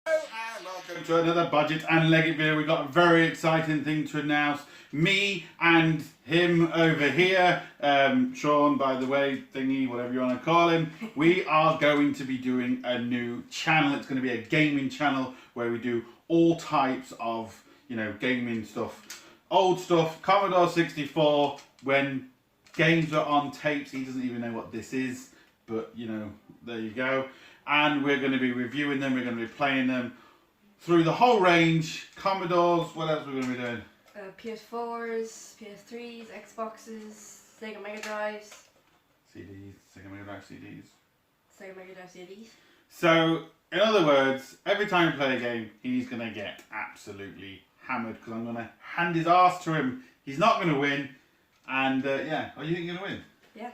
And welcome to another Budget and Leggit video. We've got a very exciting thing to announce. Me and him over here, Sean, by the way, thingy, whatever you want to call him, we are going to be doing a new channel. It's going to be a gaming channel where we do all types of, gaming stuff. Old stuff, Commodore 64, when games are on tapes. He doesn't even know what this is, but, there you go. And we're going to be reviewing them, we're going to be playing them through the whole range. Commodores, what else are we going to be doing? PS4s, PS3s, Xboxes, Sega Mega Drives. CDs, Sega Mega Drive CDs. Sega Mega Drive CDs. So, in other words, every time we play a game, he's going to get absolutely hammered because I'm going to hand his ass to him. He's not going to win. And, yeah, are you think you're going to win? Yeah.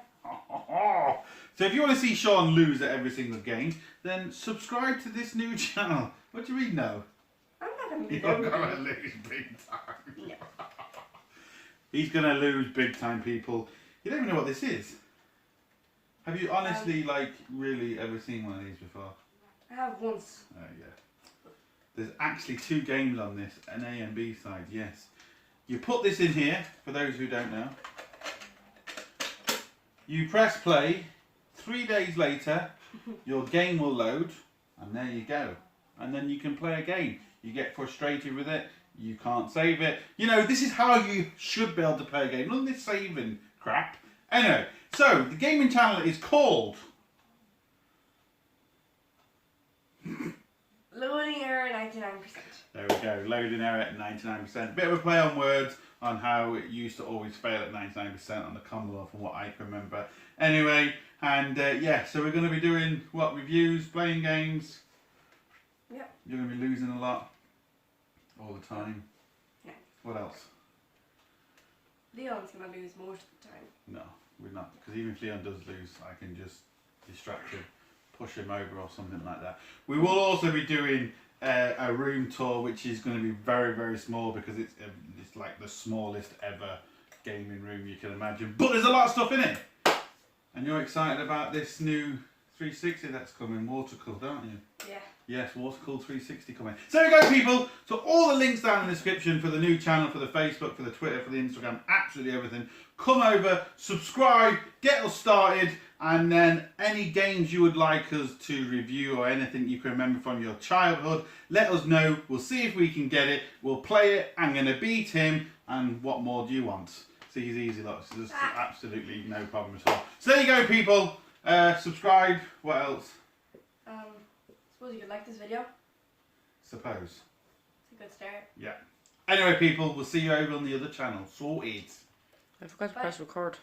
So if you want to see Sean lose at every single game, then subscribe to this new channel. What do you mean no? I'm not going to lose. You're going to lose big time. No. He's going to lose big time, people. You don't even know what this is. Have you honestly, really ever seen one of these before? I have once. Oh, yeah. There's actually two games on this, an A and B side, yes. You put this in here, for those who don't know. You press play. 3 days later, your game will load, and there you go. And then you can play a game. You get frustrated with it, you can't save it. This is how you should be able to play a game. None of this saving crap. Anyway, so the gaming channel is called... Loading error 99%. There we go, loading error at 99%. Bit of a play on words on how it used to always fail at 99% on the Commodore from what I can remember. Anyway, and yeah, so we're going to be doing, reviews, playing games. Yeah. You're going to be losing a lot, all the time. Yeah. What else? Leon's going to lose most of the time. No, we're not, because even if Leon does lose, I can just distract him, push him over or something like that. We will also be doing a room tour, which is going to be very, very small because it's like the smallest ever gaming room you can imagine. But there's a lot of stuff in it. And you're excited about this new 360 that's coming, water-cooled, aren't you? Yeah. Yes, water-cooled 360 coming. So there you go, people. So all the links down in the description for the new channel, for the Facebook, for the Twitter, for the Instagram, absolutely everything. Come over, subscribe, get us started, and then any games you would like us to review or anything you can remember from your childhood, let us know. We'll see if we can get it. We'll play it. I'm going to beat him. And what more do you want? See, he's easy, look. So there's absolutely no problem at all. So there you go, people. Subscribe. What else? Suppose you could like this video. Suppose. It's a good start. Yeah. Anyway, people, we'll see you over on the other channel. Sorted. I forgot to press record.